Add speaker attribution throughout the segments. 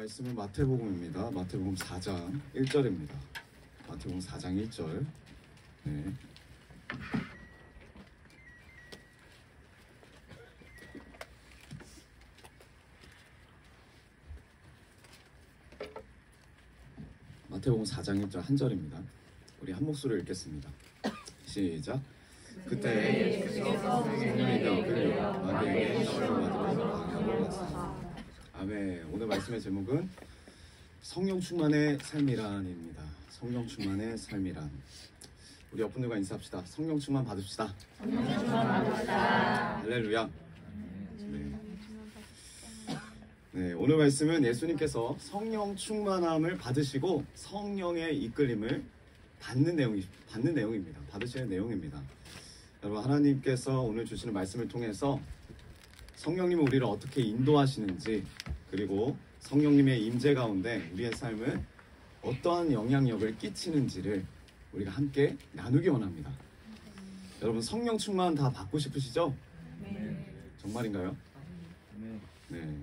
Speaker 1: 말씀은 마태복음입니다. 마태복음 4장 1절입니다. 마태복음 4장 1절. 네. 마태복음 4장 1절 한 절입니다. 우리 한 목소리로 읽겠습니다. 시작. 그때 예수께서 성령의 병을 마귀에게 시험받으러 광야로 갔으나. 아멘. 오늘 말씀의 제목은 성령 충만의 삶이란입니다. 성령 충만의 삶이란. 우리 옆분들과 인사합시다. 성령 충만 받읍시다.
Speaker 2: 성령 충만 받읍시다.
Speaker 1: 할렐루야. 네, 오늘 말씀은 예수님께서 성령 충만함을 받으시고 성령의 이끌림을 받는 내용입니다. 받으시는 내용입니다. 여러분, 하나님께서 오늘 주시는 말씀을 통해서 성령님은 우리를 어떻게 인도하시는지, 그리고 성령님의 임재 가운데 우리의 삶을 어떠한 영향력을 끼치는지를 우리가 함께 나누기 원합니다. 여러분, 성령 충만 다 받고 싶으시죠?
Speaker 2: 네.
Speaker 1: 정말인가요? 네.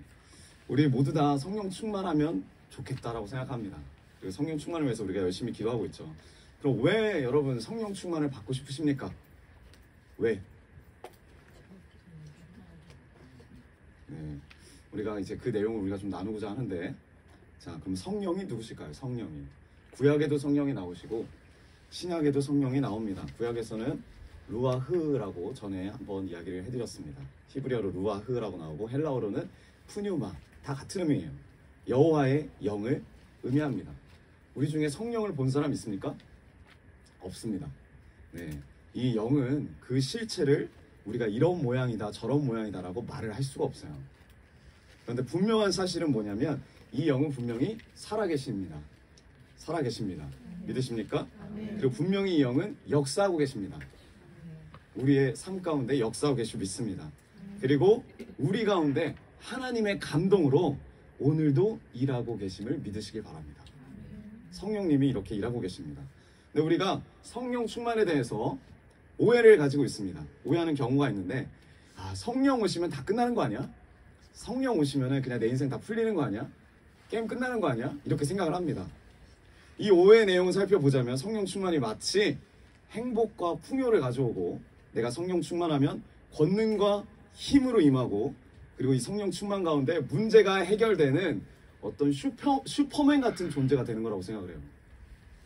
Speaker 1: 우리 모두 다 성령 충만하면 좋겠다라고 생각합니다. 그리고 성령 충만을 위해서 우리가 열심히 기도하고 있죠. 그럼 왜 여러분 성령 충만을 받고 싶으십니까? 왜? 네. 우리가 이제 그 내용을 우리가 좀 나누고자 하는데, 자, 그럼 성령이 누구실까요? 성령이. 구약에도 성령이 나오시고 신약에도 성령이 나옵니다. 구약에서는 루아흐라고 전에 한번 이야기를 해드렸습니다. 히브리어로 루아흐라고 나오고 헬라어로는 푸뉴마, 다 같은 의미예요. 여호와의 영을 의미합니다. 우리 중에 성령을 본 사람 있습니까? 없습니다. 네, 이 영은 그 실체를 우리가 이런 모양이다 저런 모양이다라고 말을 할 수가 없어요. 그런데 분명한 사실은 뭐냐면 이 영은 분명히 살아계십니다. 살아계십니다. 믿으십니까? 그리고 분명히 이 영은 역사하고 계십니다. 우리의 삶 가운데 역사하고 계시고 믿습니다. 그리고 우리 가운데 하나님의 감동으로 오늘도 일하고 계심을 믿으시길 바랍니다. 성령님이 이렇게 일하고 계십니다. 근데 우리가 성령 충만에 대해서 오해를 가지고 있습니다. 오해하는 경우가 있는데, 성령 오시면 다 끝나는 거 아니야? 성령 오시면 그냥 내 인생 다 풀리는 거 아니야? 게임 끝나는 거 아니야? 이렇게 생각을 합니다. 이 오해의 내용을 살펴보자면 성령 충만이 마치 행복과 풍요를 가져오고, 내가 성령 충만하면 권능과 힘으로 임하고, 그리고 이 성령 충만 가운데 문제가 해결되는 어떤 슈퍼맨 같은 존재가 되는 거라고 생각을 해요.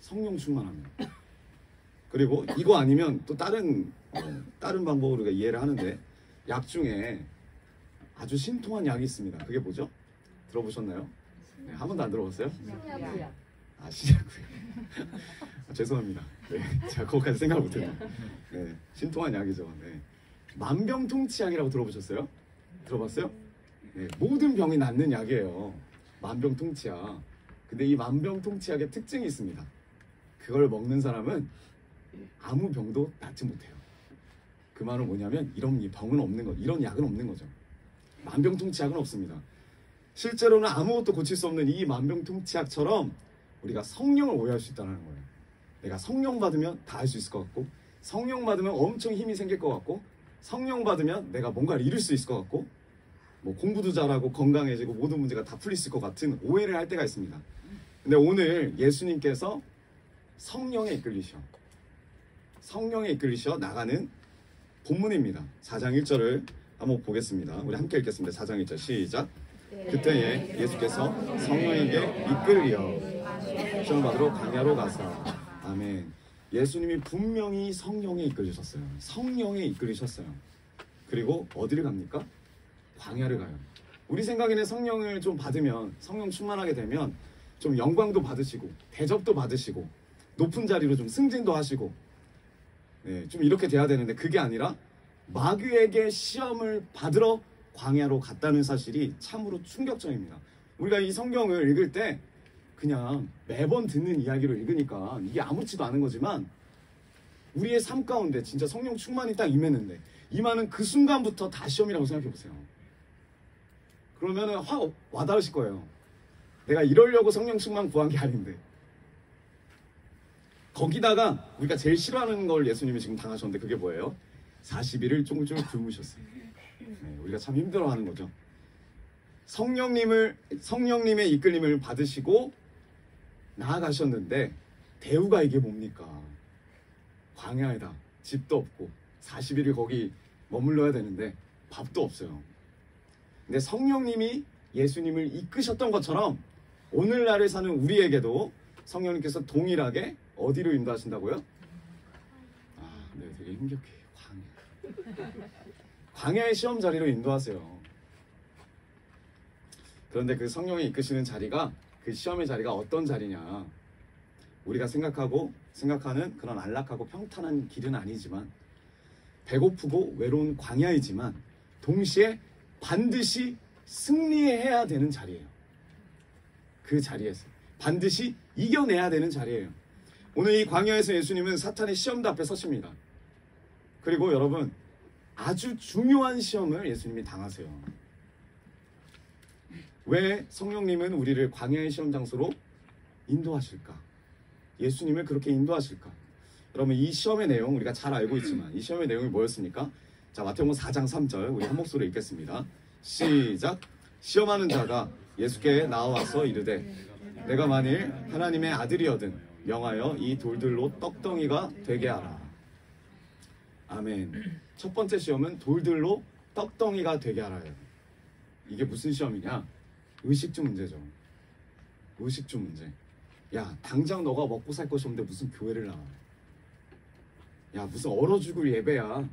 Speaker 1: 성령 충만하면. 그리고 이거 아니면 또 다른 방법으로 우리가 이해를 하는데, 약 중에 아주 신통한 약이 있습니다. 그게 뭐죠? 들어보셨나요? 네, 한 번도 안 들어봤어요?
Speaker 2: 신약이야.
Speaker 1: 신약이요. 죄송합니다. 네, 제가 거기까지 생각을 못했네요. 네, 신통한 약이죠. 네. 만병통치약이라고 들어보셨어요? 들어봤어요? 네, 모든 병이 낫는 약이에요. 만병통치약. 근데 이 만병통치약의 특징이 있습니다. 그걸 먹는 사람은 아무 병도 낫지 못해요. 그 말은 뭐냐면 이런 병은 없는 거, 이런 약은 없는 거죠. 만병통치약은 없습니다. 실제로는 아무것도 고칠 수 없는 이 만병통치약처럼 우리가 성령을 오해할 수 있다는 거예요. 내가 성령 받으면 다 할 수 있을 것 같고, 성령 받으면 엄청 힘이 생길 것 같고, 성령 받으면 내가 뭔가를 이룰 수 있을 것 같고, 뭐 공부도 잘하고 건강해지고 모든 문제가 다 풀릴 것 같은 오해를 할 때가 있습니다. 근데 오늘 예수님께서 성령에 이끌리셔 나가는 본문입니다. 4장 1절을 한번 보겠습니다. 우리 함께 읽겠습니다. 4장 1절 시작. 그때에 예수께서 성령에게 이끌리어 시험받으러 광야로 가사. 아멘. 예수님이 분명히 성령에 이끌리셨어요. 성령에 이끌리셨어요. 그리고 어디를 갑니까? 광야를 가요. 우리 생각에는 성령을 좀 받으면, 성령 충만하게 되면 좀 영광도 받으시고 대접도 받으시고 높은 자리로 좀 승진도 하시고, 네, 좀 이렇게 돼야 되는데 그게 아니라 마귀에게 시험을 받으러 광야로 갔다는 사실이 참으로 충격적입니다. 우리가 이 성경을 읽을 때 그냥 매번 듣는 이야기로 읽으니까 이게 아무렇지도 않은 거지만, 우리의 삶 가운데 진짜 성령 충만이 딱 임했는데, 임하는 그 순간부터 다 시험이라고 생각해 보세요. 그러면 확 와닿으실 거예요. 내가 이러려고 성령 충만 구한 게 아닌데. 거기다가 우리가 제일 싫어하는 걸 예수님이 지금 당하셨는데 그게 뭐예요? 40일을 쫑쫑 굶으셨어요. 네, 우리가 참 힘들어하는 거죠. 성령님의 이끌림을 받으시고 나아가셨는데 대우가 이게 뭡니까? 광야에다 집도 없고 40일을 거기 머물러야 되는데 밥도 없어요. 근데 성령님이 예수님을 이끄셨던 것처럼 오늘날을 사는 우리에게도 성령님께서 동일하게 어디로 인도하신다고요? 네, 되게 힘겹게 광야의 시험 자리로 인도하세요. 그런데 그 성령이 이끄시는 자리가, 그 시험의 자리가 어떤 자리냐? 우리가 생각하는 그런 안락하고 평탄한 길은 아니지만, 배고프고 외로운 광야이지만 동시에 반드시 승리해야 되는 자리예요. 그 자리에서 반드시 이겨내야 되는 자리예요. 오늘 이 광야에서 예수님은 사탄의 시험도 앞에 서십니다. 그리고 여러분, 아주 중요한 시험을 예수님이 당하세요. 왜 성령님은 우리를 광야의 시험 장소로 인도하실까? 예수님을 그렇게 인도하실까? 여러분, 이 시험의 내용 우리가 잘 알고 있지만 이 시험의 내용이 뭐였습니까? 자, 마태복음 4장 3절 우리 한 목소리로 읽겠습니다. 시작. 시험하는 자가 예수께 나와서 이르되 내가 만일 하나님의 아들이거든 명하여 이 돌들로 떡덩이가 되게 하라. 아멘. 첫 번째 시험은 돌들로 떡덩이가 되게 하라예요. 이게 무슨 시험이냐? 의식주 문제죠. 의식주 문제. 야, 당장 너가 먹고 살 것이 없는데 무슨 교회를 나와? 야, 무슨 얼어 죽을 예배야.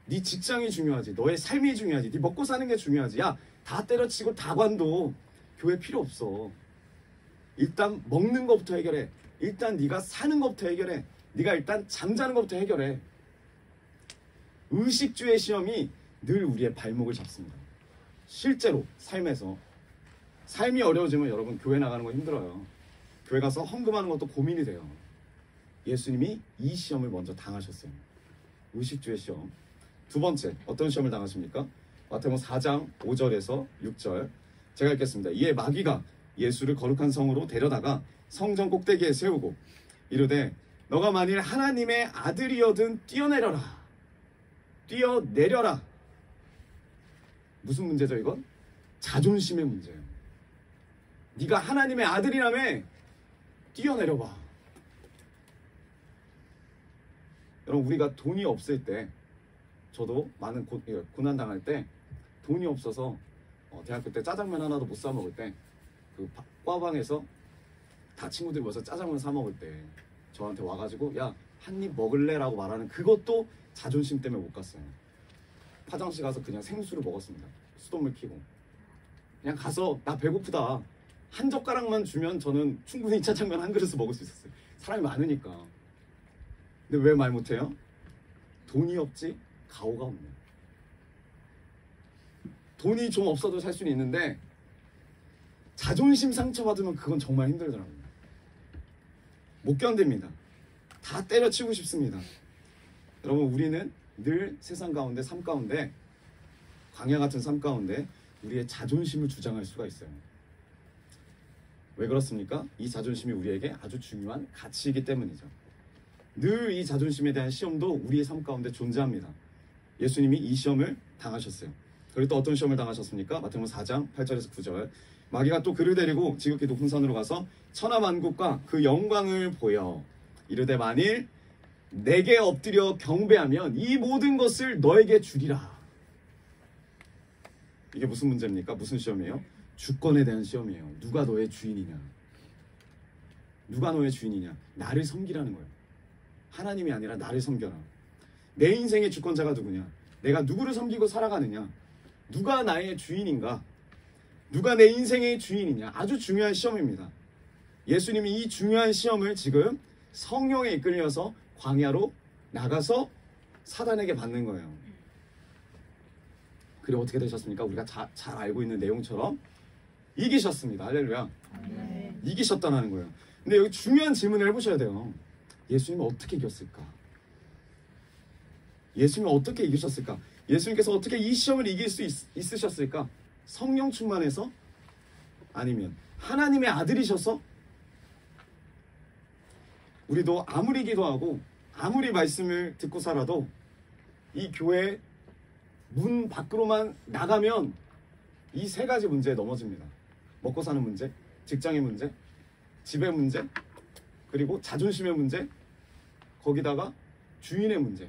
Speaker 1: 네 직장이 중요하지. 너의 삶이 중요하지. 네 먹고 사는 게 중요하지. 야, 다 때려치고 다 관도 교회 필요 없어. 일단 먹는 것부터 해결해. 일단 네가 사는 것부터 해결해. 네가 일단 잠자는 것부터 해결해. 의식주의 시험이 늘 우리의 발목을 잡습니다. 실제로 삶에서 삶이 어려워지면 여러분 교회 나가는 거 힘들어요. 교회 가서 헌금하는 것도 고민이 돼요. 예수님이 이 시험을 먼저 당하셨어요. 의식주의 시험. 두 번째, 어떤 시험을 당하십니까? 마태복음 4장 5절에서 6절 제가 읽겠습니다. 이에 마귀가 예수를 거룩한 성으로 데려다가 성전 꼭대기에 세우고 이르되 너가 만일 하나님의 아들이여든 뛰어내려라. 뛰어내려라. 무슨 문제죠 이건? 자존심의 문제예요. 네가 하나님의 아들이라며 뛰어내려봐. 여러분, 우리가 돈이 없을 때, 저도 많은 고난 당할 때 돈이 없어서 대학교 때 짜장면 하나도 못 사 먹을 때 그 과방에서 다 친구들이 모여서 짜장면 사 먹을 때 저한테 와가지고 야, 한 입 먹을래? 라고 말하는 그것도 자존심 때문에 못 갔어요. 화장실 가서 그냥 생수를 먹었습니다. 수돗물 켜고 그냥 가서 나 배고프다 한 젓가락만 주면 저는 충분히 짜장면 한 그릇을 먹을 수 있었어요. 사람이 많으니까. 근데 왜 말 못해요? 돈이 없지 가오가 없네. 돈이 좀 없어도 살 수는 있는데 자존심 상처받으면 그건 정말 힘들더라고요. 못 견딥니다. 다 때려치우고 싶습니다. 여러분, 우리는 늘 세상 가운데, 삶 가운데, 광야 같은 삶 가운데 우리의 자존심을 주장할 수가 있어요. 왜 그렇습니까? 이 자존심이 우리에게 아주 중요한 가치이기 때문이죠. 늘 이 자존심에 대한 시험도 우리의 삶 가운데 존재합니다. 예수님이 이 시험을 당하셨어요. 그리고 또 어떤 시험을 당하셨습니까? 마태복음 4장 8절에서 9절 마귀가 또 그를 데리고 지극히 높은 산으로 가서 천하만국과 그 영광을 보여 이르되 만일 내게 엎드려 경배하면 이 모든 것을 너에게 주리라. 이게 무슨 문제입니까? 무슨 시험이에요? 주권에 대한 시험이에요. 누가 너의 주인이냐? 누가 너의 주인이냐? 나를 섬기라는 거예요. 하나님이 아니라 나를 섬겨라. 내 인생의 주권자가 누구냐? 내가 누구를 섬기고 살아가느냐? 누가 나의 주인인가? 누가 내 인생의 주인이냐? 아주 중요한 시험입니다. 예수님이 이 중요한 시험을 지금 성령에 이끌려서 광야로 나가서 사단에게 받는 거예요. 그리고 어떻게 되셨습니까? 우리가 잘 알고 있는 내용처럼 이기셨습니다. 할렐루야.
Speaker 2: 네.
Speaker 1: 이기셨다는 거예요. 근데 여기 중요한 질문을 해보셔야 돼요. 예수님은 어떻게 이겼을까? 예수님은 어떻게 이기셨을까? 예수님께서 어떻게 이 시험을 이길 수 있으셨을까? 성령 충만해서? 아니면 하나님의 아들이셔서? 우리도 아무리 기도하고 아무리 말씀을 듣고 살아도 이 교회 문 밖으로만 나가면 이 세 가지 문제에 넘어집니다. 먹고 사는 문제, 직장의 문제, 집의 문제, 그리고 자존심의 문제, 거기다가 주인의 문제.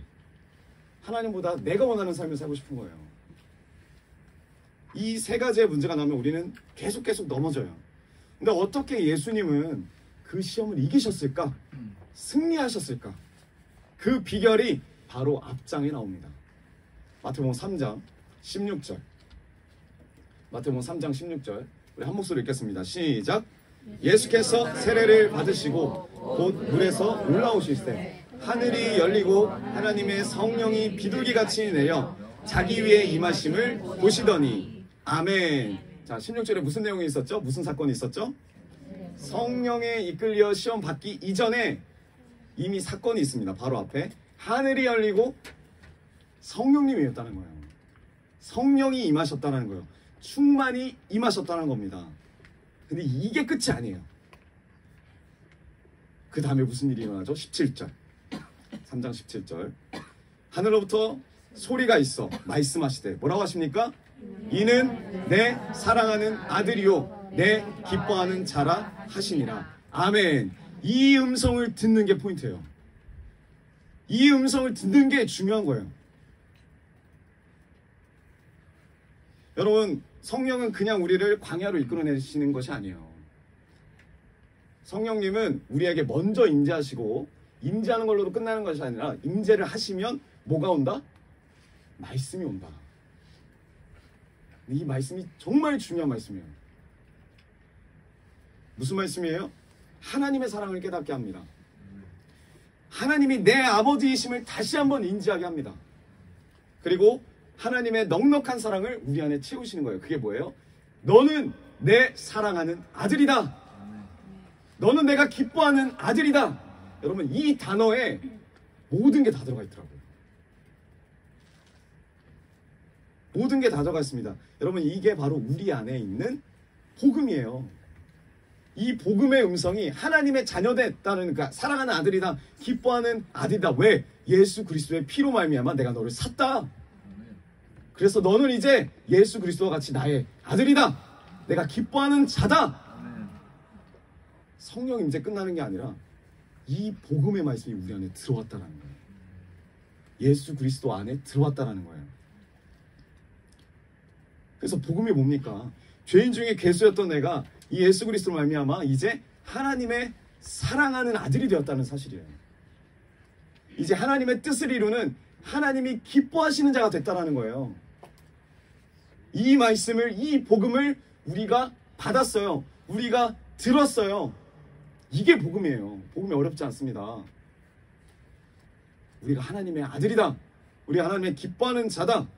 Speaker 1: 하나님보다 내가 원하는 삶을 살고 싶은 거예요. 이 세 가지의 문제가 나면 우리는 계속 넘어져요. 근데 어떻게 예수님은 그 시험을 이기셨을까? 승리하셨을까? 그 비결이 바로 앞장에 나옵니다. 마태복음 3장 16절. 마태복음 3장 16절. 우리 한 목소리 읽겠습니다. 시작. 예수께서 세례를 받으시고 곧 물에서 올라오실 때 하늘이 열리고 하나님의 성령이 비둘기같이 내려 자기 위에 임하심을 보시더니. 아멘. 자, 16절에 무슨 내용이 있었죠? 무슨 사건이 있었죠? 성령에 이끌려 시험 받기 이전에 이미 사건이 있습니다. 바로 앞에 하늘이 열리고 성령님이었다는 거예요. 성령이 임하셨다는 거예요. 충만히 임하셨다는 겁니다. 근데 이게 끝이 아니에요. 그 다음에 무슨 일이 일어나죠? 17절. 3장 17절. 하늘로부터 소리가 있어 말씀하시되 뭐라고 하십니까? 이는 내 사랑하는 아들이요 내 기뻐하는 자라 하시니라. 아멘. 이 음성을 듣는 게 포인트예요. 이 음성을 듣는 게 중요한 거예요. 여러분, 성령은 그냥 우리를 광야로 이끌어내시는 것이 아니에요. 성령님은 우리에게 먼저 임재하시고 임재하는 걸로도 끝나는 것이 아니라 임재를 하시면 뭐가 온다? 말씀이 온다. 이 말씀이 정말 중요한 말씀이에요. 무슨 말씀이에요? 하나님의 사랑을 깨닫게 합니다. 하나님이 내 아버지이심을 다시 한번 인지하게 합니다. 그리고 하나님의 넉넉한 사랑을 우리 안에 채우시는 거예요. 그게 뭐예요? 너는 내 사랑하는 아들이다. 너는 내가 기뻐하는 아들이다. 여러분, 이 단어에 모든 게 다 들어가 있더라고요. 모든 게 다 들어가 있습니다. 여러분, 이게 바로 우리 안에 있는 복음이에요. 이 복음의 음성이 하나님의 자녀됐다는, 그러니까 사랑하는 아들이다, 기뻐하는 아들이다. 왜? 예수 그리스도의 피로 말미암아 내가 너를 샀다. 그래서 너는 이제 예수 그리스도와 같이 나의 아들이다. 내가 기뻐하는 자다. 성령 임재 끝나는 게 아니라 이 복음의 말씀이 우리 안에 들어왔다는 거예요. 예수 그리스도 안에 들어왔다는 거예요. 그래서 복음이 뭡니까? 죄인 중에 괴수였던 내가 이 예수 그리스도로 말미암아 이제 하나님의 사랑하는 아들이 되었다는 사실이에요. 이제 하나님의 뜻을 이루는 하나님이 기뻐하시는 자가 됐다는 거예요. 이 말씀을, 이 복음을 우리가 받았어요. 우리가 들었어요. 이게 복음이에요. 복음이 어렵지 않습니다. 우리가 하나님의 아들이다. 우리가 하나님의 기뻐하는 자다.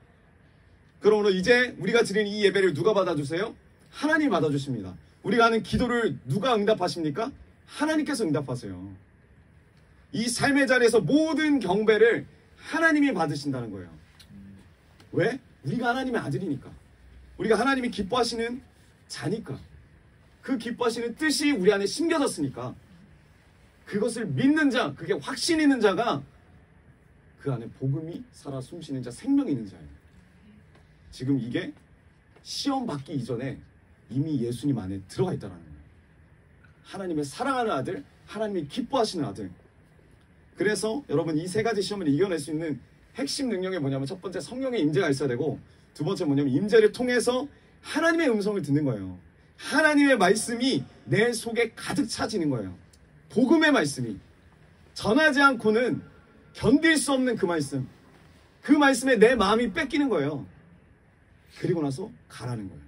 Speaker 1: 그러므로 이제 우리가 드리는 이 예배를 누가 받아주세요? 하나님이 받아주십니다. 우리가 하는 기도를 누가 응답하십니까? 하나님께서 응답하세요. 이 삶의 자리에서 모든 경배를 하나님이 받으신다는 거예요. 왜? 우리가 하나님의 아들이니까. 우리가 하나님이 기뻐하시는 자니까. 그 기뻐하시는 뜻이 우리 안에 심겨졌으니까. 그것을 믿는 자, 그게 확신 있는 자가 그 안에 복음이 살아 숨쉬는 자, 생명이 있는 자예요. 지금 이게 시험 받기 이전에 이미 예수님 안에 들어가 있다는 거예요. 하나님의 사랑하는 아들, 하나님이 기뻐하시는 아들. 그래서 여러분, 이 세 가지 시험을 이겨낼 수 있는 핵심 능력이 뭐냐면, 첫 번째 성령의 임재가 있어야 되고, 두 번째 뭐냐면 임재를 통해서 하나님의 음성을 듣는 거예요. 하나님의 말씀이 내 속에 가득 차지는 거예요. 복음의 말씀이 전하지 않고는 견딜 수 없는 그 말씀, 그 말씀에 내 마음이 뺏기는 거예요. 그리고 나서 가라는 거예요.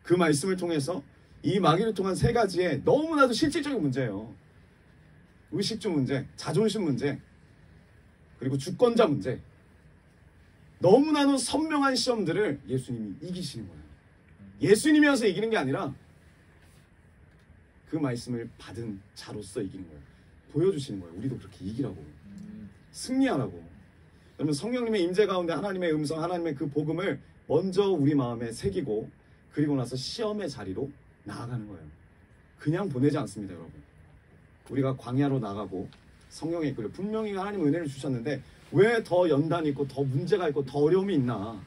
Speaker 1: 그 말씀을 통해서 이 마귀를 통한 세 가지의 너무나도 실질적인 문제예요. 의식주 문제, 자존심 문제, 그리고 주권자 문제. 너무나도 선명한 시험들을 예수님이 이기시는 거예요. 예수님이어서 이기는 게 아니라 그 말씀을 받은 자로서 이기는 거예요. 보여주시는 거예요. 우리도 그렇게 이기라고, 승리하라고. 여러분, 성령님의 임재 가운데 하나님의 음성, 하나님의 그 복음을 먼저 우리 마음에 새기고, 그리고 나서 시험의 자리로 나아가는 거예요. 그냥 보내지 않습니다, 여러분. 우리가 광야로 나가고 성령의 이끌려 분명히 하나님 은혜를 주셨는데 왜 더 연단이 있고 더 문제가 있고 더 어려움이 있나?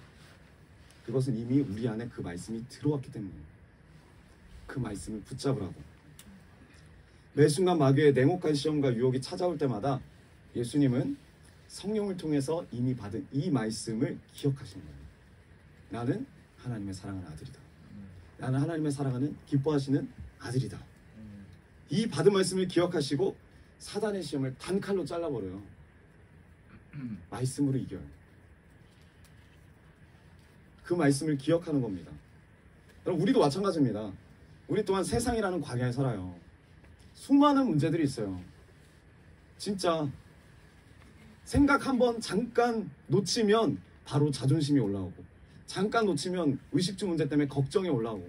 Speaker 1: 그것은 이미 우리 안에 그 말씀이 들어왔기 때문이에요. 그 말씀을 붙잡으라고. 매 순간 마귀의 냉혹한 시험과 유혹이 찾아올 때마다 예수님은 성령을 통해서 이미 받은 이 말씀을 기억하시는 거예요. 나는 하나님의 사랑하는 아들이다. 나는 하나님의 사랑하는 기뻐하시는 아들이다. 이 받은 말씀을 기억하시고 사단의 시험을 단칼로 잘라버려요. 말씀으로 이겨요. 그 말씀을 기억하는 겁니다. 여러분, 우리도 마찬가지입니다. 우리 또한 세상이라는 광야에 살아요. 수많은 문제들이 있어요. 진짜 생각 한번 잠깐 놓치면 바로 자존심이 올라오고, 잠깐 놓치면 의식주 문제 때문에 걱정이 올라오고,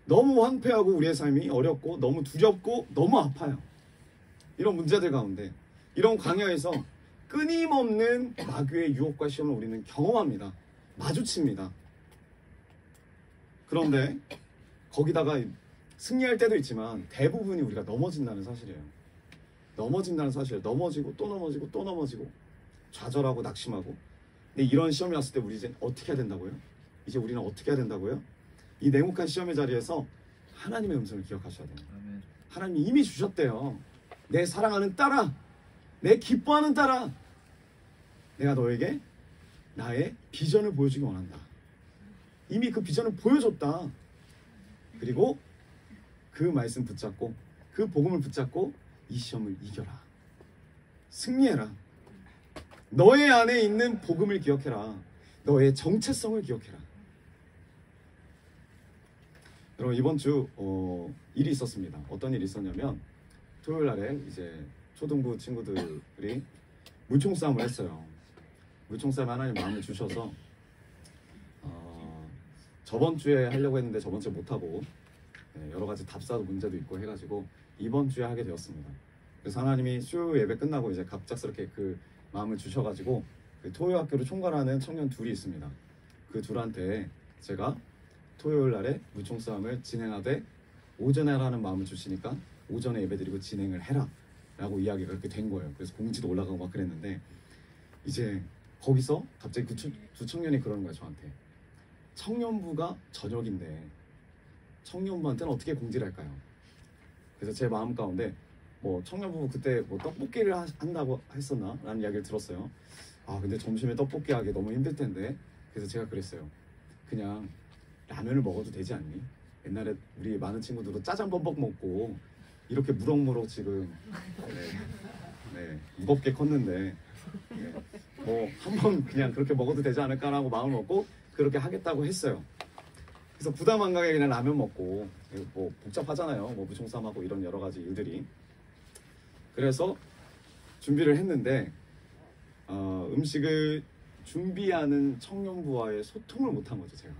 Speaker 1: 너무 황폐하고 우리의 삶이 어렵고 너무 두렵고 너무 아파요. 이런 문제들 가운데, 이런 광야에서 끊임없는 마귀의 유혹과 시험을 우리는 경험합니다. 마주칩니다. 그런데 거기다가 승리할 때도 있지만 대부분이 우리가 넘어진다는 사실이에요. 넘어진다는 사실이에요. 넘어지고 또 넘어지고 또 넘어지고, 좌절하고 낙심하고. 근데 이런 시험이 왔을 때 우리 이제 어떻게 해야 된다고요? 이제 우리는 어떻게 해야 된다고요? 이 냉혹한 시험의 자리에서 하나님의 음성을 기억하셔야 돼요. 하나님이 이미 주셨대요. 내 사랑하는 딸아, 내 기뻐하는 딸아, 내가 너에게 나의 비전을 보여주기 원한다. 이미 그 비전을 보여줬다. 그리고 그 말씀 붙잡고, 그 복음을 붙잡고 이 시험을 이겨라. 승리해라. 너의 안에 있는 복음을 기억해라. 너의 정체성을 기억해라. 여러분, 이번 주 일이 있었습니다. 어떤 일이 있었냐면, 토요일 날에 이제 초등부 친구들이 물총싸움을 했어요. 물총싸움 하나님 마음을 주셔서 저번 주에 하려고 했는데 저번 주에 못하고, 여러 가지 답사도 문제도 있고 해가지고 이번 주에 하게 되었습니다. 그래서 하나님이 수요 예배 끝나고 이제 갑작스럽게 그 마음을 주셔가지고 그 토요학교를 총괄하는 청년 둘이 있습니다. 그 둘한테 제가 토요일 날에 물총싸움을 진행하되 오전에 하라는 마음을 주시니까 오전에 예배드리고 진행을 해라 라고 이야기가 그렇게 된 거예요. 그래서 공지도 올라가고 막 그랬는데, 이제 거기서 갑자기 두 청년이 그러는 거예요. 저한테. 청년부가 저녁인데 청년부한테는 어떻게 공지를 할까요? 그래서 제 마음 가운데 뭐 청년부 그때 뭐 떡볶이를 한다고 했었나? 라는 이야기를 들었어요. 아, 근데 점심에 떡볶이 하기 너무 힘들 텐데. 그래서 제가 그랬어요. 그냥 라면을 먹어도 되지 않니? 옛날에 우리 많은 친구들도 짜장 범벅 먹고 이렇게 무럭무럭 지금 무겁게 컸는데, 뭐 한번 그냥 그렇게 먹어도 되지 않을까라고 마음을 먹고 그렇게 하겠다고 했어요. 그래서 부담 안 가게 그냥 라면 먹고, 뭐 복잡하잖아요. 뭐 무총싸움하고 이런 여러 가지 일들이. 그래서 준비를 했는데 음식을 준비하는 청년부와의 소통을 못한 거죠, 제가.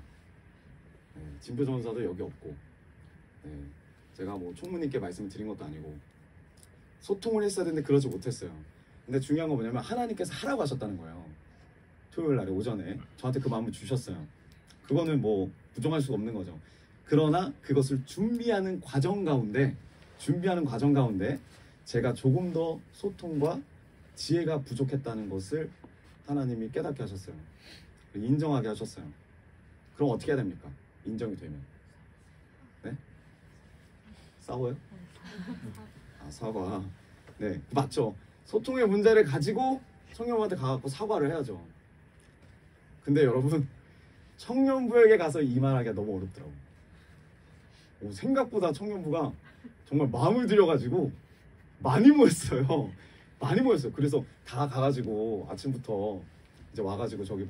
Speaker 1: 진표 전사도 여기 없고, 제가 뭐 총무님께 말씀을 드린 것도 아니고 소통을 했어야 되는데 그러지 못했어요. 근데 중요한 건 뭐냐면 하나님께서 하라고 하셨다는 거예요. 토요일 날에 오전에 저한테 그 마음을 주셨어요. 그거는 뭐 부정할 수가 없는 거죠. 그러나 그것을 준비하는 과정 가운데 제가 조금 더 소통과 지혜가 부족했다는 것을 하나님이 깨닫게 하셨어요. 인정하게 하셨어요. 그럼 어떻게 해야 됩니까? 인정이 되면. 네? 싸워요? 아, 사과. 네, 맞죠. 소통의 문제를 가지고 청년부한테 가갖고 사과를 해야죠. 근데 여러분, 청년부에게 가서 이 말하기가 너무 어렵더라고요. 생각보다 청년부가 정말 마음을 들여가지고 많이 모였어요. 많이 모였어요. 그래서 다 가가지고 아침부터 이제 와가지고 저기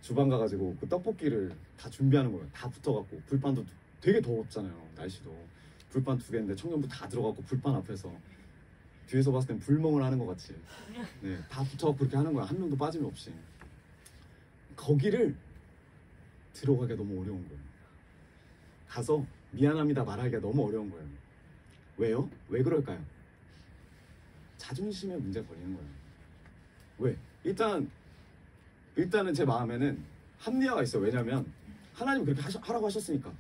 Speaker 1: 주방 가가지고 그 떡볶이를 다 준비하는 거예요. 다 붙어갖고, 불판도 되게 더웠잖아요. 날씨도. 불판 2개인데 청년부 다 들어가고 불판 앞에서 뒤에서 봤을 땐 불멍을 하는 것 같이, 다 붙어갖고 그렇게 하는 거야. 한 명도 빠짐이 없이. 거기를 들어가기가 너무 어려운 거예요. 가서 미안합니다 말하기가 너무 어려운 거예요. 왜요? 왜 그럴까요? 자존심에 문제 걸리는 거예요. 왜? 일단은 제 마음에는 합리화가 있어요. 왜냐면 하나님 그렇게 하라고 하셨으니까.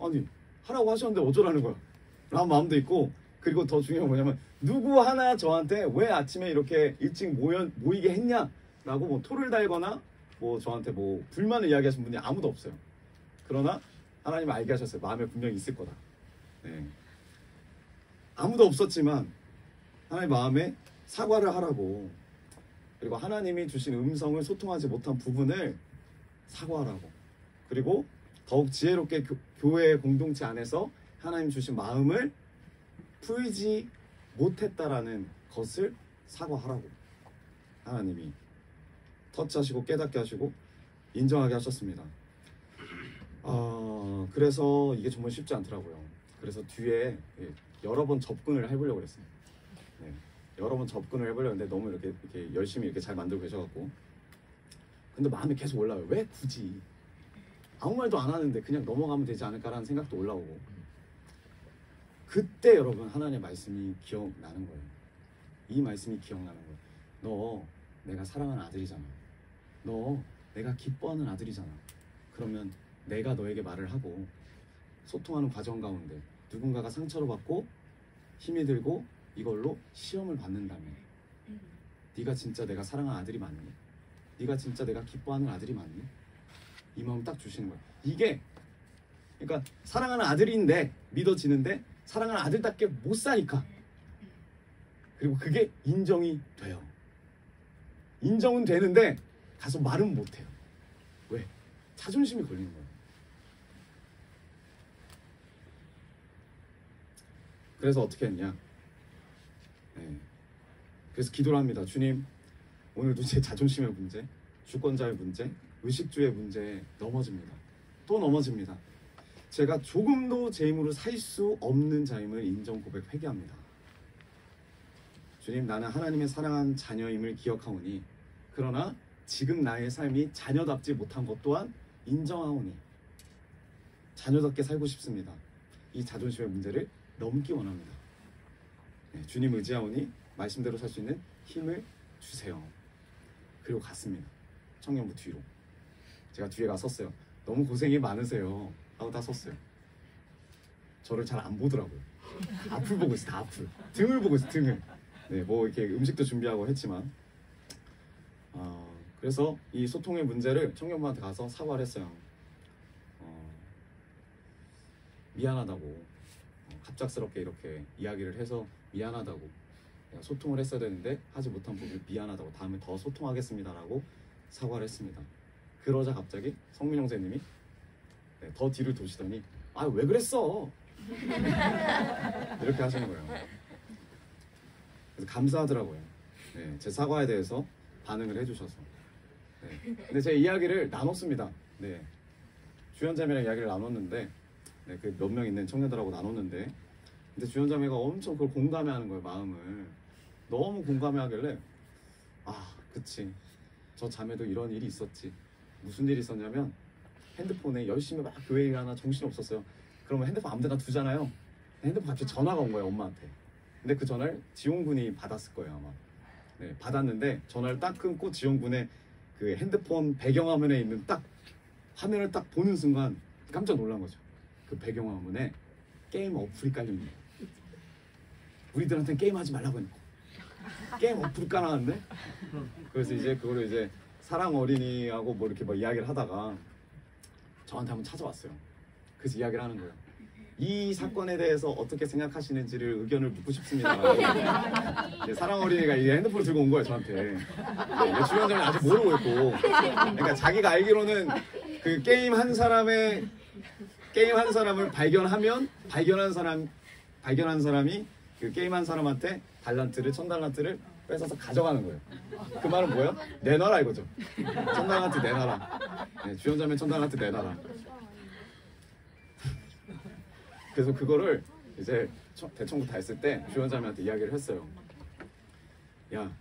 Speaker 1: 아니, 하라고 하셨는데 어쩌라는 거야 라는 마음도 있고, 그리고 더 중요한 건 뭐냐면 누구 하나 저한테 왜 아침에 이렇게 일찍 모이게 했냐, 라고 뭐 토를 달거나 뭐 저한테 뭐 불만을 이야기하신 분이 아무도 없어요. 그러나 하나님은 알게 하셨어요. 마음에 분명히 있을 거다. 네. 아무도 없었지만 하나님 마음에 사과를 하라고, 그리고 하나님이 주신 음성을 소통하지 못한 부분을 사과하라고, 그리고 더욱 지혜롭게 교회 공동체 안에서 하나님 주신 마음을 풀지 못했다라는 것을 사과하라고 하나님이 터치하시고 깨닫게 하시고 인정하게 하셨습니다. 그래서 이게 정말 쉽지 않더라고요. 그래서 뒤에 여러 번 접근을 해보려고 그랬어요. 네, 여러 번 접근을 해보려고 했는데 너무 이렇게 열심히 이렇게 잘 만들고 계셔갖고, 근데 마음이 계속 올라와요. 왜 굳이 아무 말도 안 하는데 그냥 넘어가면 되지 않을까라는 생각도 올라오고, 그때 여러분 하나님의 말씀이 기억나는 거예요. 이 말씀이 기억나는 거예요. 너 내가 사랑하는 아들이잖아. 너 내가 기뻐하는 아들이잖아. 그러면 내가 너에게 말을 하고 소통하는 과정 가운데 누군가가 상처를 받고 힘이 들고 이걸로 시험을 받는다면, 네가 진짜 내가 사랑하는 아들이 맞니? 네가 진짜 내가 기뻐하는 아들이 맞니? 이 마음 딱 주시는 거예요. 이게 그러니까 사랑하는 아들인데 믿어지는데 사랑하는 아들답게 못 사니까, 그리고 그게 인정이 돼요. 인정은 되는데 가서 말은 못해요. 왜? 자존심이 걸리는 거예요. 그래서 어떻게 했냐? 네. 그래서 기도를 합니다. 주님, 오늘도 제 자존심의 문제, 주권자의 문제, 의식주의 문제에 넘어집니다. 또 넘어집니다. 제가 조금도 제 힘으로 살 수 없는 자임을 인정 고백 회개합니다. 주님, 나는 하나님의 사랑한 자녀임을 기억하오니, 그러나 지금 나의 삶이 자녀답지 못한 것 또한 인정하오니 자녀답게 살고 싶습니다. 이 자존심의 문제를 넘기 원합니다. 네, 주님 의지하오니 말씀대로 살 수 있는 힘을 주세요. 그리고 갔습니다. 청년부 뒤로. 제가 뒤에 가 섰어요. 너무 고생이 많으세요 하고 다 섰어요. 저를 잘 안 보더라고요. 앞을 보고 있어. 다 앞을. 등을 보고 있어. 등을. 네, 뭐 이렇게 음식도 준비하고 했지만, 그래서 이 소통의 문제를 청년부한테 가서 사과를 했어요. 미안하다고, 갑작스럽게 이렇게 이야기를 해서 미안하다고, 내가 소통을 했어야 되는데 하지 못한 부분을 미안하다고, 다음에 더 소통하겠습니다라고 사과를 했습니다. 그러자 갑자기 성민 형제님이 더 뒤를 도시더니, 아 왜 그랬어? 이렇게 하시는 거예요. 그래서 감사하더라고요. 네, 제 사과에 대해서 반응을 해주셔서. 네. 근데 제 이야기를 나눴습니다. 네. 주연자매랑 이야기를 나눴는데, 네, 그 몇 명 있는 청년들하고 나눴는데, 근데 주연자매가 엄청 그걸 공감해하는 거예요. 마음을 너무 공감해하길래, 아 그치, 저 자매도 이런 일이 있었지. 무슨 일이 있었냐면, 핸드폰에 열심히 막 교회 일 하나 정신 없었어요. 그러면 핸드폰 아무데나 두잖아요. 핸드폰 갑자기 전화가 온 거예요, 엄마한테. 근데 그 전화를 지용군이 받았을 거예요, 아마. 네, 받았는데 전화를 딱 끊고 지용군의 그 핸드폰 배경화면에 있는 딱 화면을 딱 보는 순간 깜짝 놀란 거죠. 그 배경화면에 게임 어플이 깔린 거예요. 우리들한테는 게임하지 말라고 해놓고 게임 어플이 깔아놨는데, 그래서 이제 그거를 이제 사랑 어린이하고 뭐 이렇게 뭐 이야기를 하다가 저한테 한번 찾아왔어요. 그래서 이야기를 하는 거예요. 이 사건에 대해서 어떻게 생각하시는지를 의견을 묻고 싶습니다. 사랑 어린이가 이 핸드폰을 들고 온 거예요, 저한테. 네, 주연자는 아직 모르고 있고, 그러니까 자기가 알기로는 그 게임 한 사람을 발견한 사람이 그 게임 한 사람한테 달란트를 1000달란트를 뺏어서 가져가는 거예요. 그 말은 뭐예요? 내놔라 이거죠. 1000달란트 내놔라. 네, 주연자면 1000달란트 내놔라. 그래서 그거를 이제 대청구 다 했을 때 주연자매한테 이야기를 했어요. 야,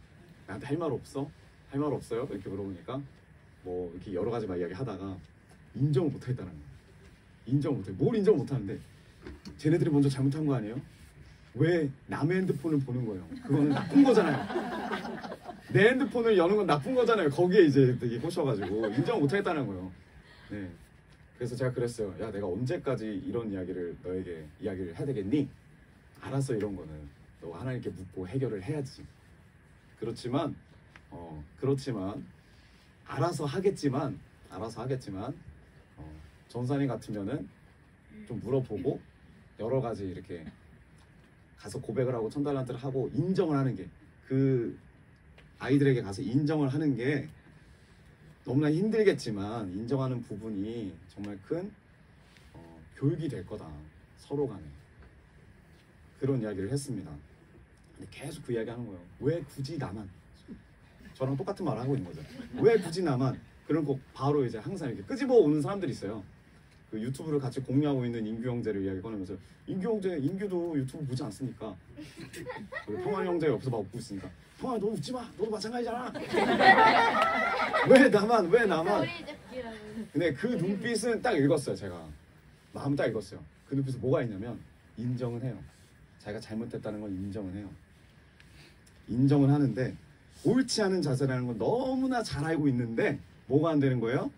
Speaker 1: 나한테 할 말 없어? 할 말 없어요? 이렇게 물어보니까 뭐 이렇게 여러 가지 막 이야기 하다가 인정을 못 하겠다는 거예요. 인정 못 해. 뭘 인정 못 하는데? 쟤네들이 먼저 잘못한 거 아니에요? 왜 남의 핸드폰을 보는 거예요? 그거는 나쁜 거잖아요. 내 핸드폰을 여는 건 나쁜 거잖아요. 거기에 이제 되게 꽂혀가지고 인정 못 하겠다는 거예요. 네. 그래서 제가 그랬어요. 야, 내가 언제까지 이런 이야기를 너에게 이야기를 해야 되겠니? 알았어, 이런 거는 너가 하나님께 묻고 해결을 해야지. 그렇지만 그렇지만 알아서 하겠지만 전산이 같으면은 좀 물어보고 여러 가지 이렇게 가서 고백을 하고 천달란트를 하고 인정을 하는 게, 그 아이들에게 가서 인정을 하는 게 너무나 힘들겠지만 인정하는 부분이 정말 큰 교육이 될 거다, 서로 간에. 그런 이야기를 했습니다. 근데 계속 그 이야기 하는 거예요. 왜 굳이 나만? 저랑 똑같은 말 하고 있는 거죠. 왜 굳이 나만? 그런 거 바로 이제 항상 이렇게 끄집어 오는 사람들이 있어요. 그 유튜브를 같이 공유하고 있는 인규 형제를 이야기 꺼내면서, 인규 형제, 인규도 유튜브 보지 않습니까? 평환 형제 옆에서 막 웃고 있으니까, 평환 너 웃지 마, 너도 마찬가지잖아. 왜 나만? 근데 그 눈빛은 딱 읽었어요. 제가 마음 딱 읽었어요. 그 눈빛에 뭐가 있냐면 인정은 해요. 자기가 잘못했다는 건 인정은 해요. 인정은 하는데 옳지 않은 자세라는 건 너무나 잘 알고 있는데 뭐가 안 되는 거예요?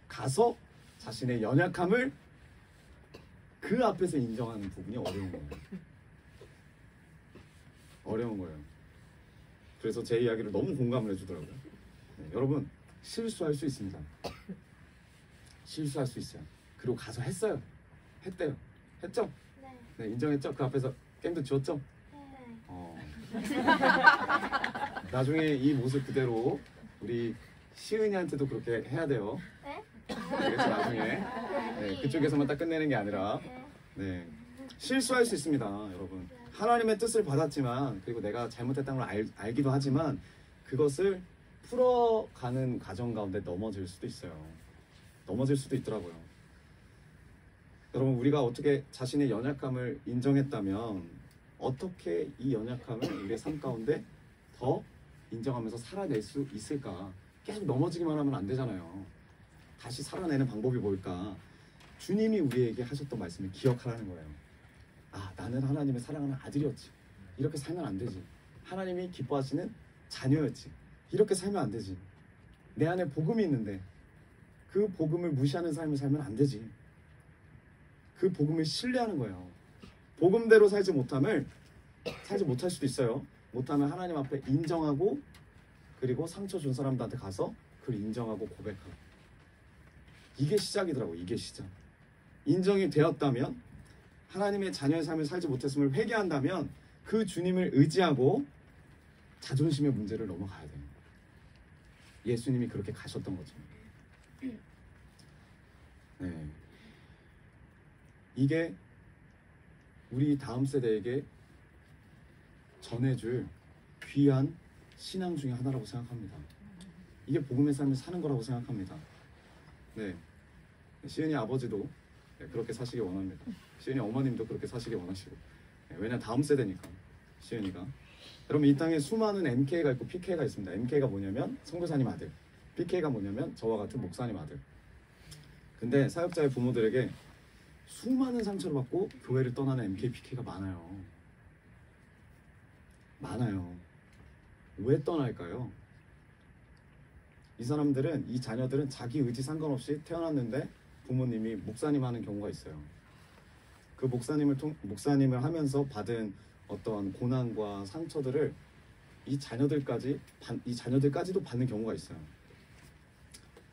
Speaker 1: 가서 자신의 연약함을 그 앞에서 인정하는 부분이 어려운 거예요. 어려운 거예요. 그래서 제 이야기를 너무 공감을 해주더라고요. 네, 여러분 실수할 수 있습니다. 실수할 수 있어요. 그리고 가서 했어요. 했대요. 했죠? 네, 인정했죠? 그 앞에서 게임도 지웠죠? 나중에 이 모습 그대로 우리 시은이한테도 그렇게 해야 돼요. 그래서 나중에 그쪽에서만 딱 끝내는 게 아니라 실수할 수 있습니다, 여러분. 하나님의 뜻을 받았지만, 그리고 내가 잘못했다는 걸 알기도 하지만 그것을 풀어가는 과정 가운데 넘어질 수도 있어요. 넘어질 수도 있더라고요. 여러분, 우리가 어떻게 자신의 연약함을 인정했다면 어떻게 이 연약함을 우리의 삶 가운데 더 인정하면서 살아낼 수 있을까? 계속 넘어지기만 하면 안 되잖아요. 다시 살아내는 방법이 뭘까? 주님이 우리에게 하셨던 말씀을 기억하라는 거예요. 아, 나는 하나님의 사랑하는 아들이었지. 이렇게 살면 안 되지. 하나님이 기뻐하시는 자녀였지. 이렇게 살면 안 되지. 내 안에 복음이 있는데 그 복음을 무시하는 삶을 살면 안 되지. 그 복음을 신뢰하는 거예요. 복음대로 살지 못할 수도 있어요. 못하면 하나님 앞에 인정하고, 그리고 상처 준 사람들한테 가서 그걸 인정하고 고백하고. 이게 시작이더라고요. 이게 시작. 인정이 되었다면, 하나님의 자녀의 삶을 살지 못했음을 회개한다면 그 주님을 의지하고 자존심의 문제를 넘어가야 돼요. 예수님이 그렇게 가셨던 거죠. 네. 이게 우리 다음 세대에게 전해줄 귀한 신앙 중에 하나라고 생각합니다. 이게 복음의 삶을 사는 거라고 생각합니다. 네, 시은이 아버지도 그렇게 사시길 원합니다. 시은이 어머님도 그렇게 사시길 원하시고. 왜냐, 다음 세대니까 시은이가. 여러분, 이 땅에 수많은 MK가 있고 PK가 있습니다. MK가 뭐냐면 선교사님 아들, PK가 뭐냐면 저와 같은 목사님 아들. 근데 사역자의 부모들에게 수많은 상처를 받고 교회를 떠나는 MK, PK가 많아요. 왜 떠날까요? 이 사람들은, 이 자녀들은 자기 의지 상관없이 태어났는데 부모님이 목사님 하는 경우가 있어요. 그 목사님을 하면서 받은 어떤 고난과 상처들을 이 자녀들까지도 받는 경우가 있어요.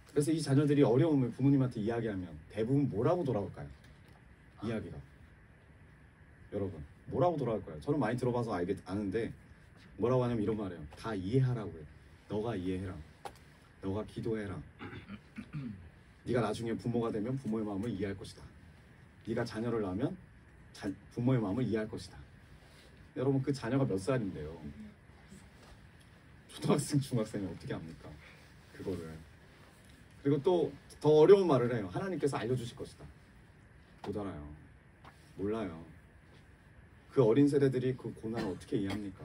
Speaker 1: 그래서 이 자녀들이 어려움을 부모님한테 이야기하면 대부분 뭐라고 돌아올까요? 이야기가. 여러분, 뭐라고 돌아올까요? 저는 많이 들어봐서 아는데 뭐라고 하냐면 이런 말이에요. 다 이해하라고 해요. 너가 이해해라. 너가 기도해라. 네가 나중에 부모가 되면 부모의 마음을 이해할 것이다. 네가 자녀를 낳으면 부모의 마음을 이해할 것이다. 여러분, 그 자녀가 몇 살인데요? 초등학생, 중학생이 어떻게 합니까? 그거를. 그리고 또 더 어려운 말을 해요. 하나님께서 알려주실 것이다. 못 알아요. 몰라요. 그 어린 세대들이 그 고난을 어떻게 이해합니까?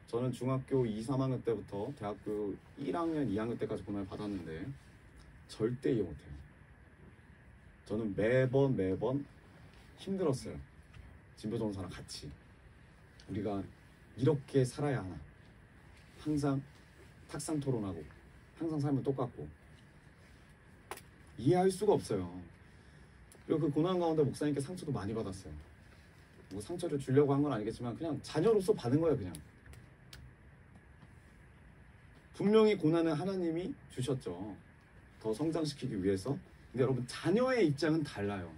Speaker 1: 저는 중학교 2, 3학년 때부터 대학교 1학년, 2학년 때까지 고난을 받았는데 절대 이해 못해요. 저는 매번 힘들었어요. 진보정사랑 같이. 우리가 이렇게 살아야 하나. 항상 탁상 토론하고 항상 삶은 똑같고 이해할 수가 없어요. 그리고 그 고난 가운데 목사님께 상처도 많이 받았어요. 뭐 상처를 주려고 한 건 아니겠지만 그냥 자녀로서 받은 거예요. 그냥 분명히 고난은 하나님이 주셨죠. 더 성장시키기 위해서. 근데 여러분 자녀의 입장은 달라요.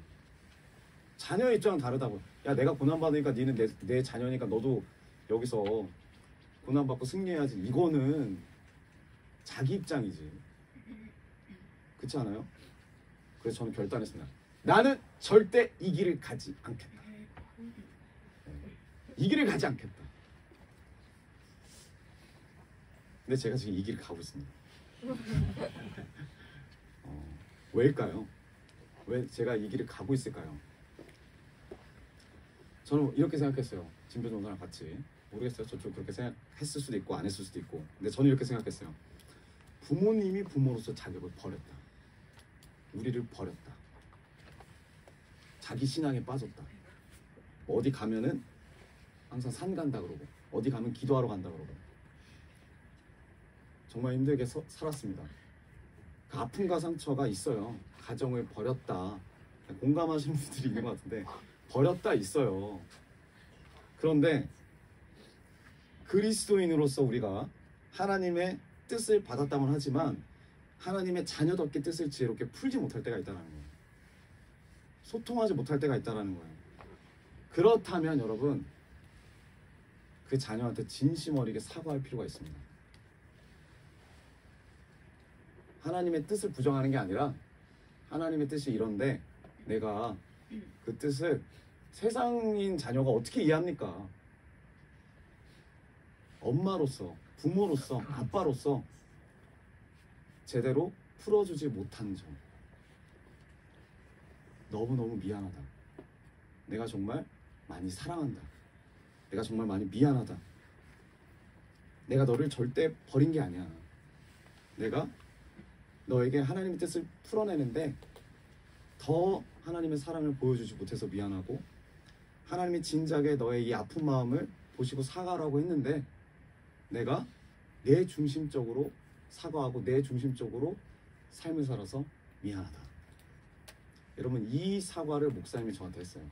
Speaker 1: 자녀의 입장은 다르다고. 야 내가 고난받으니까 니는 내 자녀니까 너도 여기서 고난받고 승리해야지. 이거는 자기 입장이지. 그렇지 않아요? 그래서 저는 결단했습니다. 나는 절대 이 길을 가지 않겠다. 이 길을 가지 않겠다. 근데 제가 지금 이 길을 가고 있습니다. 왜일까요? 왜 제가 이 길을 가고 있을까요? 저는 이렇게 생각했어요. 진표 전사랑 같이. 모르겠어요. 저쪽 그렇게 생각했을 수도 있고 안 했을 수도 있고. 근데 저는 이렇게 생각했어요. 부모님이 부모로서 자격을 버렸다. 우리를 버렸다. 자기 신앙에 빠졌다. 어디 가면은 항상 산 간다 그러고 어디 가면 기도하러 간다 그러고 정말 힘들게 살았습니다. 그 아픔과 상처가 있어요. 가정을 버렸다. 공감하시는 분들이 있는 것 같은데 버렸다 있어요. 그런데 그리스도인으로서 우리가 하나님의 뜻을 받았다고는 하지만 하나님의 자녀답게 뜻을 지혜롭게 풀지 못할 때가 있다는 거예요. 소통하지 못할 때가 있다는 거예요. 그렇다면 여러분 그 자녀한테 진심 어리게 사과할 필요가 있습니다. 하나님의 뜻을 부정하는 게 아니라 하나님의 뜻이 이런데 내가 그 뜻을 세상인 자녀가 어떻게 이해합니까? 엄마로서, 부모로서, 아빠로서 제대로 풀어주지 못한 점 너무너무 미안하다. 내가 정말 많이 사랑한다. 내가 정말 많이 미안하다. 내가 너를 절대 버린 게 아니야. 내가 너에게 하나님의 뜻을 풀어내는데 더 하나님의 사랑을 보여주지 못해서 미안하고 하나님이 진작에 너의 이 아픈 마음을 보시고 사과하라고 했는데 내가 내 중심적으로 사과하고 내 중심적으로 삶을 살아서 미안하다. 여러분 이 사과를 목사님이 저한테 했어요.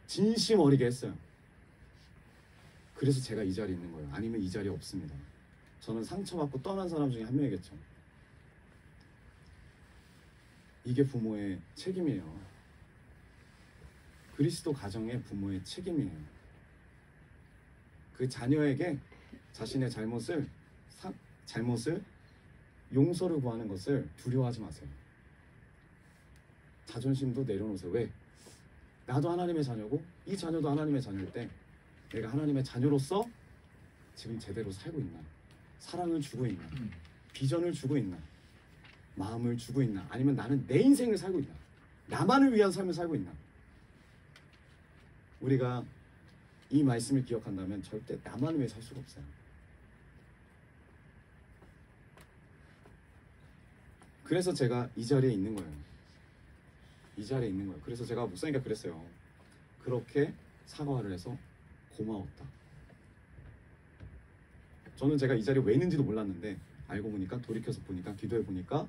Speaker 1: 진심 어리게 했어요. 그래서 제가 이 자리에 있는 거예요. 아니면 이 자리에 없습니다. 저는 상처받고 떠난 사람 중에 한 명이겠죠. 이게 부모의 책임이에요. 그리스도 가정의 부모의 책임이에요. 그 자녀에게 자신의 잘못을 용서를 구하는 것을 두려워하지 마세요. 자존심도 내려놓으세요. 왜? 나도 하나님의 자녀고 이 자녀도 하나님의 자녀일 때 내가 하나님의 자녀로서 지금 제대로 살고 있나? 사랑을 주고 있나? 비전을 주고 있나? 마음을 주고 있나? 아니면 나는 내 인생을 살고 있나? 나만을 위한 삶을 살고 있나? 우리가 이 말씀을 기억한다면 절대 나만을 위해 살 수가 없어요. 그래서 제가 이 자리에 있는 거예요. 이 자리에 있는 거예요. 그래서 제가 목사님께 그랬어요. 그렇게 사과를 해서 고마웠다. 저는 제가 이 자리에 왜 있는지도 몰랐는데 알고 보니까 돌이켜서 보니까 기도해 보니까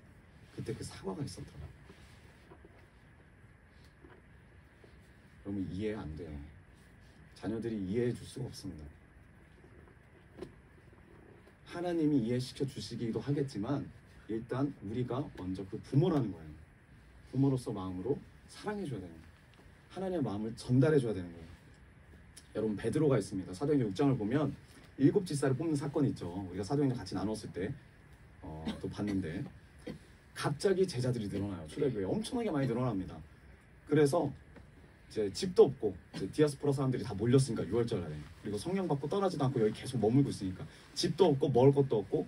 Speaker 1: 그때 그 사과가 있었더라고요. 그러면 이해 안 돼요. 자녀들이 이해해 줄 수가 없습니다. 하나님이 이해시켜 주시기도 하겠지만 일단 우리가 먼저 그 부모라는 거예요. 부모로서 마음으로 사랑해 줘야 되는 거예요. 하나님의 마음을 전달해 줘야 되는 거예요. 여러분 베드로가 있습니다. 사도행전 6장을 보면 7집사를 뽑는 사건이 있죠. 우리가 사도행전 같이 나눴을 때 또 봤는데 갑자기 제자들이 늘어나요. 초대교회에 엄청나게 많이 늘어납니다. 그래서 이제 집도 없고 이제 디아스포라 사람들이 다 몰렸으니까 6월절날에 그리고 성령 받고 떠나지도 않고 여기 계속 머물고 있으니까 집도 없고 먹을 것도 없고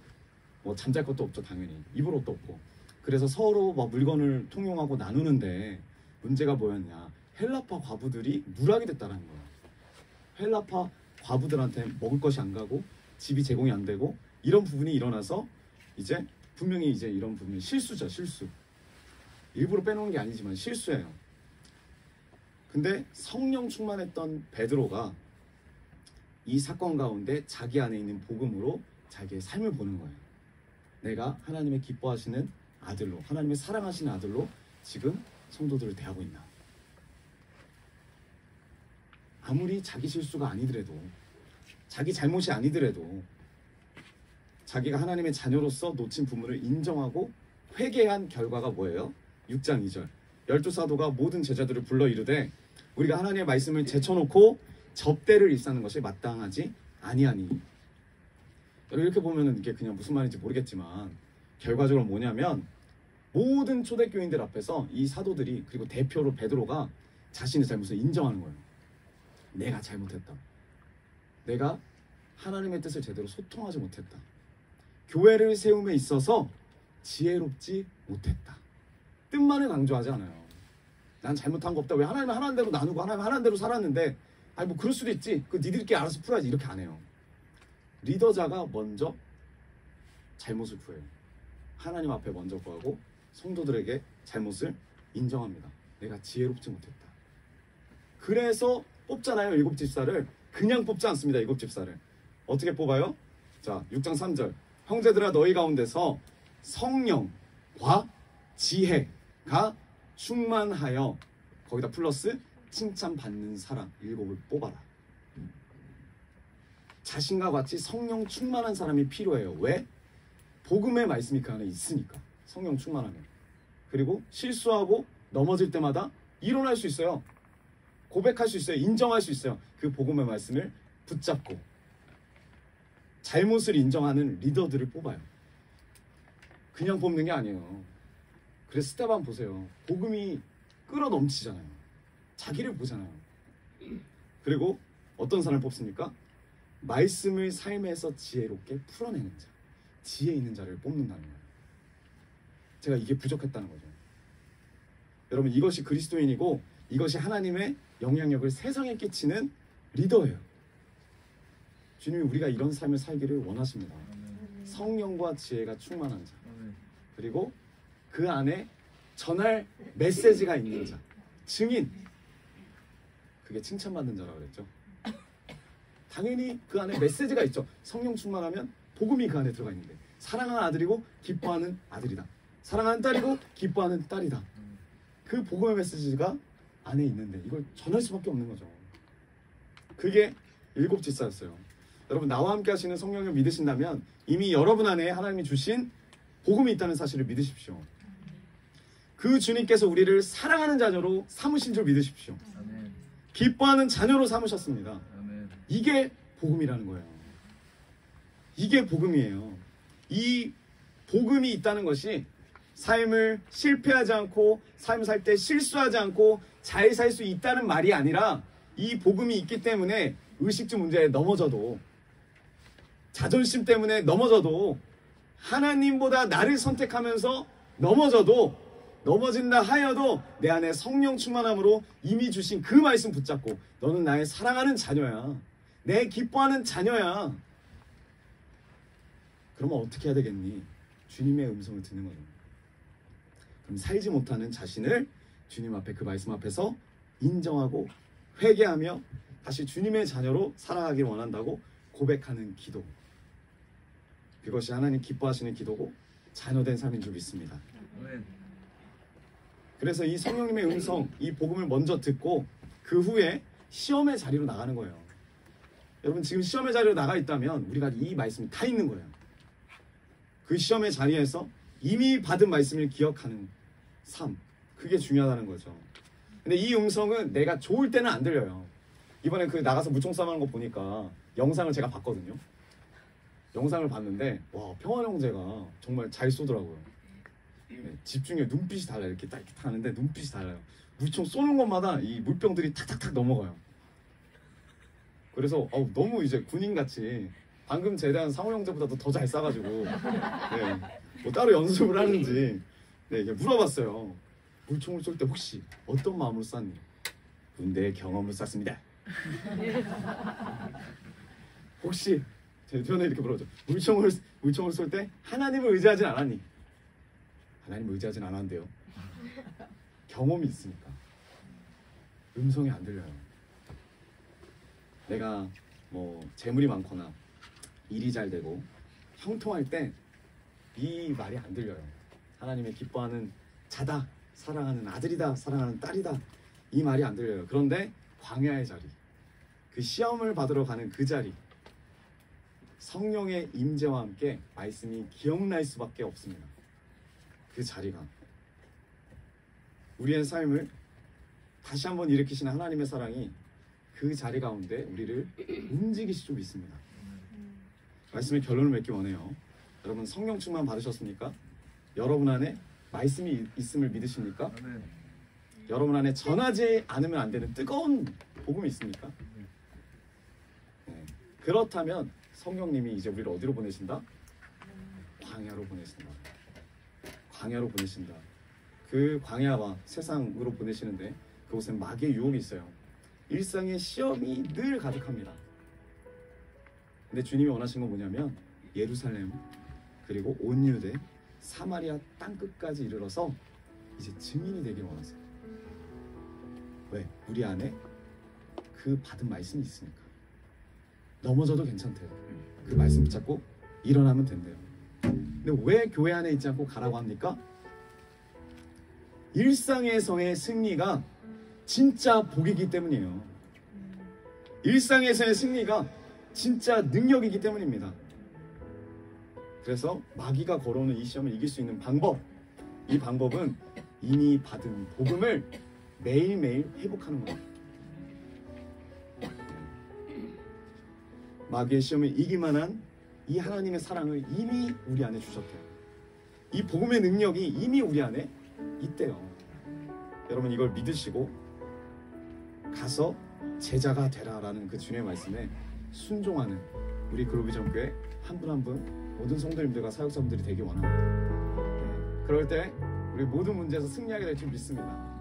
Speaker 1: 뭐 잠잘 것도 없죠. 당연히 입을 옷도 없고 그래서 서로 막 물건을 통용하고 나누는데 문제가 뭐였냐? 헬라파 과부들이 누락이 됐다는 거예요. 헬라파 과부들한테 먹을 것이 안 가고 집이 제공이 안 되고 이런 부분이 일어나서 이제 분명히 이제 이런 부분이 실수죠. 실수. 일부러 빼놓은 게 아니지만 실수예요. 근데 성령 충만했던 베드로가 이 사건 가운데 자기 안에 있는 복음으로 자기의 삶을 보는 거예요. 내가 하나님의 기뻐하시는 아들로 하나님의 사랑하시는 아들로 지금 성도들을 대하고 있나? 아무리 자기 실수가 아니더라도 자기 잘못이 아니더라도 자기가 하나님의 자녀로서 놓친 부분을 인정하고 회개한 결과가 뭐예요? 6장 2절. 12사도가 모든 제자들을 불러 이르되 우리가 하나님의 말씀을 제쳐놓고 접대를 일삼는 것이 마땅하지 아니하니. 이렇게 보면은 이게 그냥 무슨 말인지 모르겠지만 결과적으로 뭐냐면 모든 초대교인들 앞에서 이 사도들이 그리고 대표로 베드로가 자신의 잘못을 인정하는 거예요. 내가 잘못했다. 내가 하나님의 뜻을 제대로 소통하지 못했다. 교회를 세움에 있어서 지혜롭지 못했다. 뜻만을 강조하지 않아요. 난 잘못한 거 없다. 왜 하나님은 하나님 대로 나누고 하나님 하나님 대로 살았는데 아니 뭐 그럴 수도 있지. 그 니들끼리 알아서 풀어야지. 이렇게 안 해요. 리더자가 먼저 잘못을 구해요. 하나님 앞에 먼저 구하고 성도들에게 잘못을 인정합니다. 내가 지혜롭지 못했다. 그래서 뽑잖아요. 7집사를. 그냥 뽑지 않습니다. 7집사를. 어떻게 뽑아요? 자, 6장 3절. 형제들아 너희 가운데서 성령과 지혜가 충만하여 거기다 플러스 칭찬받는 사람 7을 뽑아라. 자신과 같이 성령 충만한 사람이 필요해요. 왜? 복음의 말씀이 그 안에 있으니까. 성령 충만하면. 그리고 실수하고 넘어질 때마다 일어날 수 있어요. 고백할 수 있어요. 인정할 수 있어요. 그 복음의 말씀을 붙잡고 잘못을 인정하는 리더들을 뽑아요. 그냥 뽑는 게 아니에요. 그래서 스테반 보세요. 복음이 끌어넘치잖아요. 자기를 보잖아요. 그리고 어떤 사람을 뽑습니까? 말씀을 삶에서 지혜롭게 풀어내는 자, 지혜 있는 자를 뽑는다는 거예요. 제가 이게 부족했다는 거죠. 여러분, 이것이 그리스도인이고 이것이 하나님의 영향력을 세상에 끼치는 리더예요. 주님이 우리가 이런 삶을 살기를 원하십니다. 성령과 지혜가 충만한 자, 그리고 그 안에 전할 메시지가 있는 자, 증인. 그게 칭찬받는 자라고 그랬죠. 당연히 그 안에 메시지가 있죠. 성령 충만하면 복음이 그 안에 들어가 있는데 사랑하는 아들이고 기뻐하는 아들이다. 사랑하는 딸이고 기뻐하는 딸이다. 그 복음의 메시지가 안에 있는데 이걸 전할 수밖에 없는 거죠. 그게 7집사였어요. 여러분, 나와 함께 하시는 성령을 믿으신다면 이미 여러분 안에 하나님이 주신 복음이 있다는 사실을 믿으십시오. 그 주님께서 우리를 사랑하는 자녀로 삼으신 줄 믿으십시오. 기뻐하는 자녀로 삼으셨습니다. 이게 복음이라는 거예요. 이게 복음이에요. 이 복음이 있다는 것이 삶을 실패하지 않고 삶을 살 때 실수하지 않고 잘 살 수 있다는 말이 아니라 이 복음이 있기 때문에 의식주 문제에 넘어져도 자존심 때문에 넘어져도 하나님보다 나를 선택하면서 넘어진다 하여도 내 안에 성령 충만함으로 이미 주신 그 말씀 붙잡고 너는 나의 사랑하는 자녀야. 내 기뻐하는 자녀야. 그러면 어떻게 해야 되겠니? 주님의 음성을 듣는 거죠. 그럼 살지 못하는 자신을 주님 앞에 그 말씀 앞에서 인정하고 회개하며 다시 주님의 자녀로 살아가길 원한다고 고백하는 기도. 그것이 하나님 기뻐하시는 기도고 자녀된 삶인 줄 믿습니다. 그래서 이 성령님의 음성, 이 복음을 먼저 듣고 그 후에 시험의 자리로 나가는 거예요. 여러분, 지금 시험의 자리로 나가 있다면 우리가 이 말씀이 다 있는 거예요. 그 시험의 자리에서 이미 받은 말씀을 기억하는 삶, 그게 중요하다는 거죠. 근데 이 음성은 내가 좋을 때는 안 들려요. 이번에 그 나가서 무총싸움 하는 거 보니까 영상을 제가 봤거든요. 영상을 봤는데 와, 평화 형제가 정말 잘 쏘더라고요. 네, 집중해. 눈빛이 달라요. 이렇게 딱 하는데 눈빛이 달라요. 물총 쏘는 것마다 이 물병들이 탁탁탁 넘어가요. 그래서 너무 이제 군인같이 방금 제대한 상호 형제보다도 더 잘 쏴가지고 네, 뭐 따로 연습을 하는지 네, 물어봤어요. 물총을 쏠 때 혹시 어떤 마음으로 쐈니? 군대의 경험으로 쐈습니다. 혹시 제 표현에 이렇게 물어보죠. 물총을 쏠 때 하나님을 의지하진 않았니? 하나님을 의지하진 않았는데요. 경험이 있으니까 음성이 안 들려요. 내가 뭐 재물이 많거나 일이 잘 되고 형통할 때 이 말이 안 들려요. 하나님의 기뻐하는 자다, 사랑하는 아들이다, 사랑하는 딸이다, 이 말이 안 들려요. 그런데 광야의 자리, 그 시험을 받으러 가는 그 자리, 성령의 임재와 함께 말씀이 기억날 수밖에 없습니다. 그 자리가 우리의 삶을 다시 한번 일으키시는 하나님의 사랑이 그 자리 가운데 우리를 움직이실 줄 믿습니다. 말씀의 결론을 맺기 원해요. 여러분 성령 충만 받으셨습니까? 여러분 안에 말씀이 있음을 믿으십니까?
Speaker 3: 아멘.
Speaker 1: 여러분 안에 전하지 않으면 안 되는 뜨거운 복음이 있습니까? 네. 그렇다면 성령님이 이제 우리를 어디로 보내신다? 광야로 보내신다. 광야로 보내신다. 그 광야와 세상으로 보내시는데 그곳엔 마귀의 유혹이 있어요. 일상의 시험이 늘 가득합니다. 근데 주님이 원하신 건 뭐냐면 예루살렘 그리고 온 유대 사마리아 땅끝까지 이르러서 이제 증인이 되길 원하세요. 왜? 우리 안에 그 받은 말씀이 있으니까. 넘어져도 괜찮대요. 그 말씀 붙잡고 일어나면 된대요. 근데 왜 교회 안에 있지 않고 가라고 합니까? 일상에서의 승리가 진짜 복이기 때문이에요. 일상에서의 승리가 진짜 능력이기 때문입니다. 그래서 마귀가 걸어오는 이 시험을 이길 수 있는 방법, 이 방법은 이미 받은 복음을 매일매일 회복하는 겁니다. 마귀의 시험을 이길 만한 이 하나님의 사랑을 이미 우리 안에 주셨대요. 이 복음의 능력이 이미 우리 안에 있대요. 여러분 이걸 믿으시고 가서 제자가 되라라는 그 주님의 말씀에 순종하는 우리 그로비전교회 한 분 한 분 모든 성도님들과 사역자분들이 되기 원합니다. 그럴 때 우리 모든 문제에서 승리하게 될 줄 믿습니다.